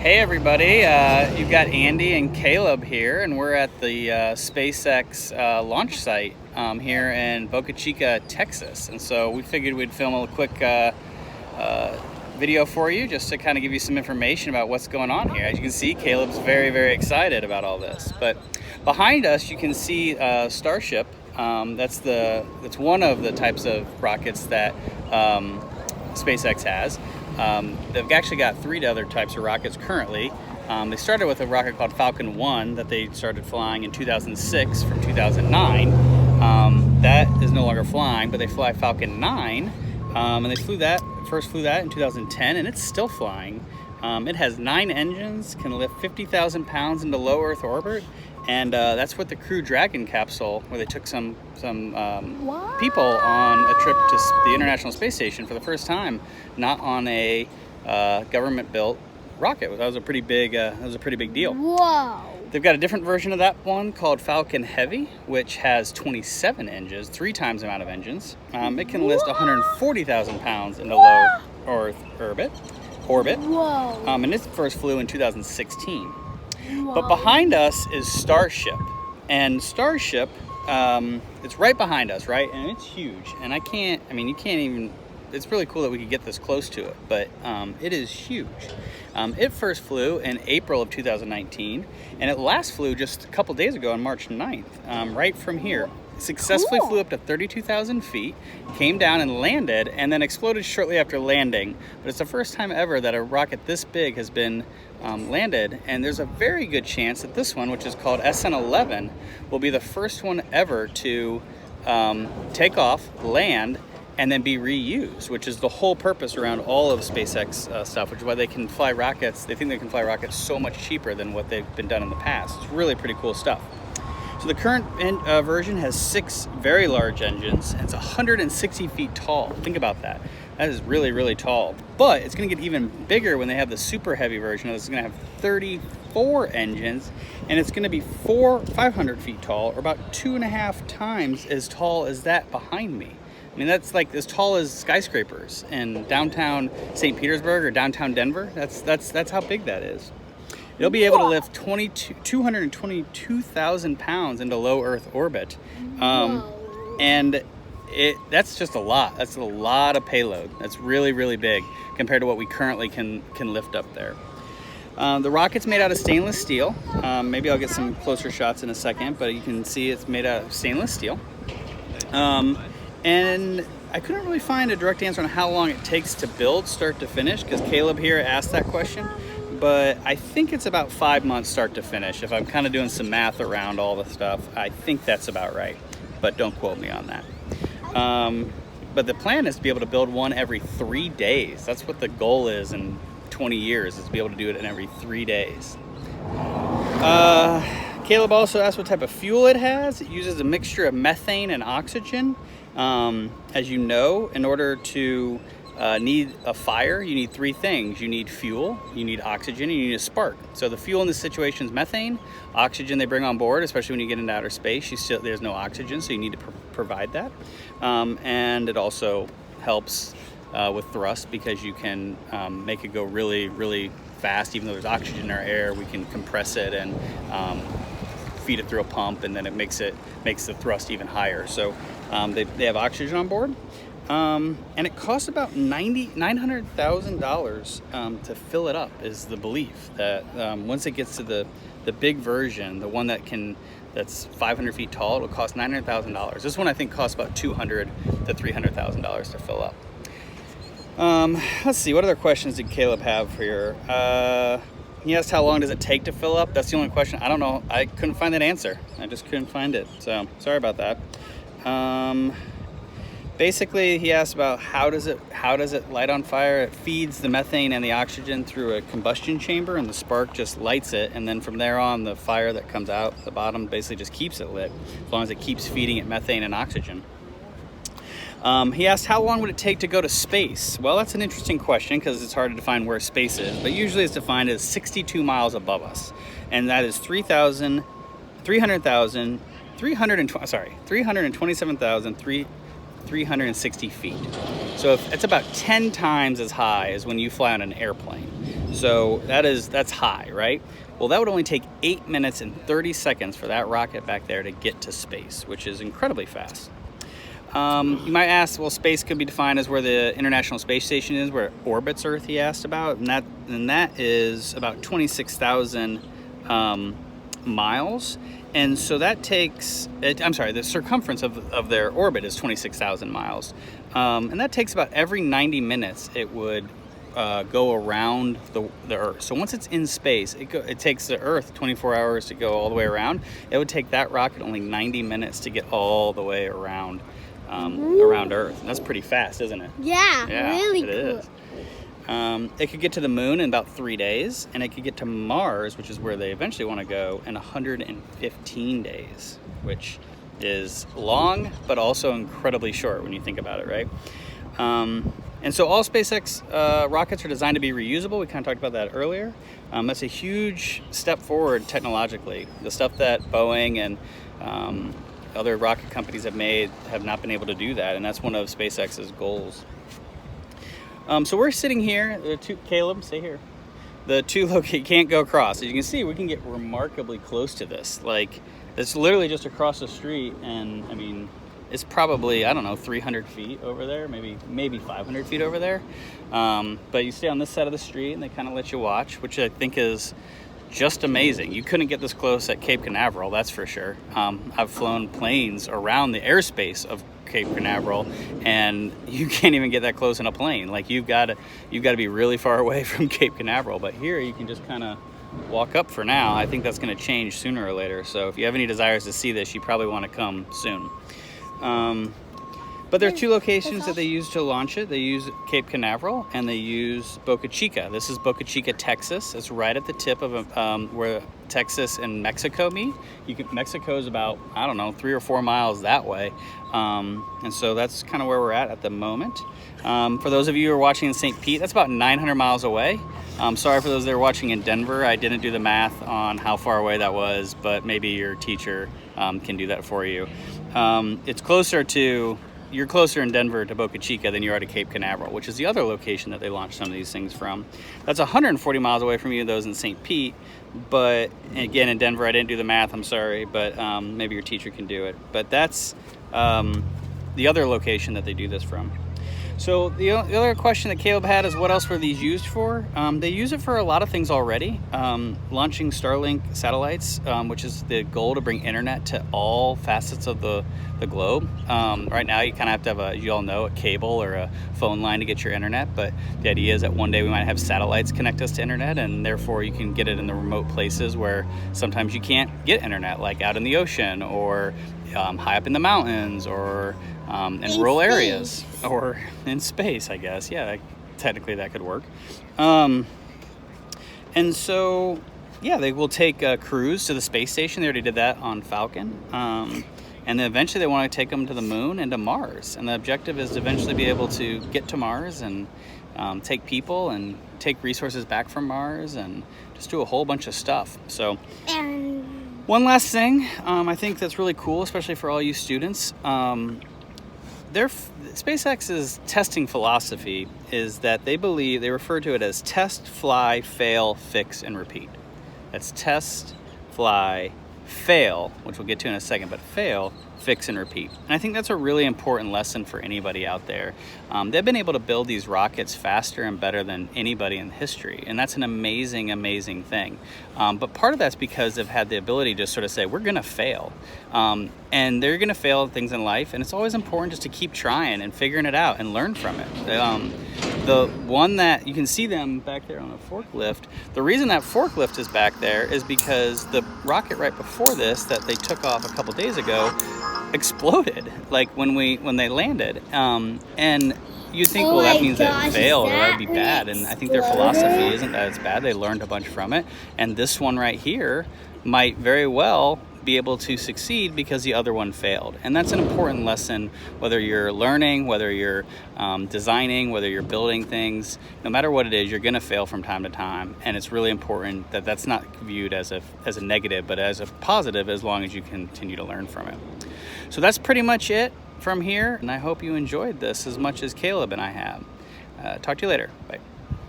Hey everybody, you've got Andy and Caleb here, and we're at the SpaceX launch site here in Boca Chica, Texas. And so we figured we'd film a quick video for you just to kind of give you some information about what's going on here. As you can see, Caleb's very excited about all this. But behind us you can see Starship. That's one of the types of rockets that SpaceX has. They've actually got three other types of rockets currently. They started with a rocket called Falcon 1 that they started flying in 2006 from 2009. That is no longer flying, but they fly Falcon 9, and they first flew that in 2010, and it's still flying. It has 9 engines, can lift 50,000 pounds into low Earth orbit, and that's what the Crew Dragon capsule, where they took some people on a trip to the International Space Station for the first time, not on a government-built rocket. That was a pretty big deal. Whoa! They've got a different version of that one called Falcon Heavy, which has 27 engines, 3 times the amount of engines. It can lift 140,000 pounds into low Earth orbit. Whoa! And it first flew in 2016. Whoa. But behind us is Starship, and Starship, it's right behind us, right? And it's huge, and you can't even, it's really cool that we could get this close to it, but it is huge. It first flew in April of 2019, and it last flew just a couple days ago on March 9th, right from here. Successfully flew up to 32,000 feet, came down and landed, and then exploded shortly after landing. But it's the first time ever that a rocket this big has been landed, and there's a very good chance that this one, which is called SN11, will be the first one ever to take off, land, and then be reused, which is the whole purpose around all of SpaceX stuff, which is why they can fly rockets. They think they can fly rockets so much cheaper than what they've been done in the past. It's really pretty cool stuff. So the current version has 6 very large engines, and it's 160 feet tall. Think about that. That is really tall. But it's going to get even bigger when they have the super heavy version. It's going to have 34 engines, and it's going to be 500 feet tall, or about 2.5 times as tall as that behind me. I mean, that's like as tall as skyscrapers in downtown St. Petersburg or downtown Denver. That's how big that is. It'll be able to lift 222,000 pounds into low Earth orbit. And that's just a lot. That's a lot of payload. That's really big compared to what we currently can lift up there. The rocket's made out of stainless steel. Maybe I'll get some closer shots in a second, but you can see it's made out of stainless steel. And I couldn't really find a direct answer on how long it takes to build start to finish, because Caleb here asked that question. But I think it's about 5 months start to finish. If I'm kind of doing some math around all the stuff, I think that's about right. But don't quote me on that. But the plan is to be able to build one every 3 days. That's what the goal is in 20 years, is to be able to do it in every 3 days. Caleb also asked what type of fuel it has. It uses a mixture of methane and oxygen. As you know, in order to need a fire, you need 3 things. You need fuel, you need oxygen, and you need a spark. So the fuel in this situation is methane. Oxygen they bring on board, especially when you get into outer space. There's no oxygen, so you need to provide that. And it also helps with thrust, because you can make it go really fast. Even though there's oxygen in our air, we can compress it and feed it through a pump, and then it makes the thrust even higher. So they have oxygen on board. And it costs about $900,000 to fill it up, is the belief. That once it gets to the big version, the one that's 500 feet tall, it'll cost $900,000. This one I think costs about $200,000 to $300,000 to fill up. Let's see, what other questions did Caleb have here? He asked how long does it take to fill up. That's the only question. I don't know. I couldn't find that answer. I just couldn't find it. So sorry about that. Basically, he asked about how does it light on fire. It feeds the methane and the oxygen through a combustion chamber, and the spark just lights it, and then from there on, the fire that comes out the bottom basically just keeps it lit, as long as it keeps feeding it methane and oxygen. He asked how long would it take to go to space. Well, that's an interesting question, because it's hard to define where space is, but usually it's defined as 62 miles above us, and that is 327,360 feet. So it's about 10 times as high as when you fly on an airplane. So that's high, right? Well, that would only take 8 minutes and 30 seconds for that rocket back there to get to space, which is incredibly fast. You might ask, well, space could be defined as where the International Space Station is, where it orbits Earth, he asked about, and that is about 26,000 miles. And so that takes, the circumference of their orbit is 26,000 miles. And that takes about every 90 minutes it would go around the Earth. So once it's in space, it takes the Earth 24 hours to go all the way around. It would take that rocket only 90 minutes to get all the way around around Earth. And that's pretty fast, isn't it? Yeah, really cool. Is. It could get to the moon in about 3 days, and it could get to Mars, which is where they eventually want to go, in 115 days, which is long, but also incredibly short when you think about it, right? And so all SpaceX rockets are designed to be reusable. We kind of talked about that earlier. That's a huge step forward technologically. The stuff that Boeing and other rocket companies have not been able to do that, and that's one of SpaceX's goals. So we're sitting here, Caleb, stay here. The two you can't go across. As you can see, we can get remarkably close to this. Like, it's literally just across the street, and I mean, it's probably, I don't know, 300 feet over there, maybe 500 feet over there. But you stay on this side of the street, and they kind of let you watch, which I think is just amazing. You couldn't get this close at Cape Canaveral, that's for sure. I've flown planes around the airspace of Cape Canaveral, and you can't even get that close in a plane. Like, you've got to be really far away from Cape Canaveral. But here you can just kind of walk up for now. I think that's going to change sooner or later. So if you have any desires to see this, you probably want to come soon. But there are two locations that they use to launch it. They use Cape Canaveral, and they use Boca Chica. This is Boca Chica, Texas. It's right at the tip of where Texas and Mexico meet. Mexico is about, I don't know, 3 or 4 miles that way. And so that's kind of where we're at the moment. For those of you who are watching in St. Pete, that's about 900 miles away. Sorry for those that are watching in Denver. I didn't do the math on how far away that was, but maybe your teacher can do that for you. You're closer in Denver to Boca Chica than you are to Cape Canaveral, which is the other location that they launched some of these things from. That's 140 miles away from you, those in St. Pete. But again, in Denver, I didn't do the math, I'm sorry, but maybe your teacher can do it. But that's the other location that they do this from. So the other question that Caleb had is, what else were these used for? They use it for a lot of things already. Launching Starlink satellites, which is the goal to bring internet to all facets of the globe. Right now you kind of have to have as you all know, a cable or a phone line to get your internet, but the idea is that one day we might have satellites connect us to internet, and therefore you can get it in the remote places where sometimes you can't get internet, like out in the ocean or high up in the mountains, or in rural areas, or in space, I guess. Yeah, technically that could work. And so, yeah, they will take a cruise to the space station. They already did that on Falcon. And then eventually they want to take them to the moon and to Mars. And the objective is to eventually be able to get to Mars and take people and take resources back from Mars and just do a whole bunch of stuff. So, one last thing I think that's really cool, especially for all you students. SpaceX's testing philosophy is that they refer to it as test, fly, fail, fix, and repeat. That's test, fly, fail, which we'll get to in a second, but fail, fix, and repeat. And I think that's a really important lesson for anybody out there. They've been able to build these rockets faster and better than anybody in history, and that's an amazing, amazing thing. But part of that's because they've had the ability to sort of say, we're gonna fail. And they're gonna fail at things in life, and it's always important just to keep trying and figuring it out and learn from it. The one that you can see them back there on a forklift, the reason that forklift is back there is because the rocket right before this that they took off a couple days ago exploded, like when they landed. And you think, well, that means that it failed, or that would be bad. And I think their philosophy isn't that it's bad. They learned a bunch from it. And this one right here might very well be able to succeed because the other one failed. And that's an important lesson, whether you're learning, whether you're designing, whether you're building things. No matter what it is, you're going to fail from time to time. And it's really important that that's not viewed as a negative, but as a positive, as long as you continue to learn from it. So that's pretty much it from here. And I hope you enjoyed this as much as Caleb and I have. Talk to you later. Bye.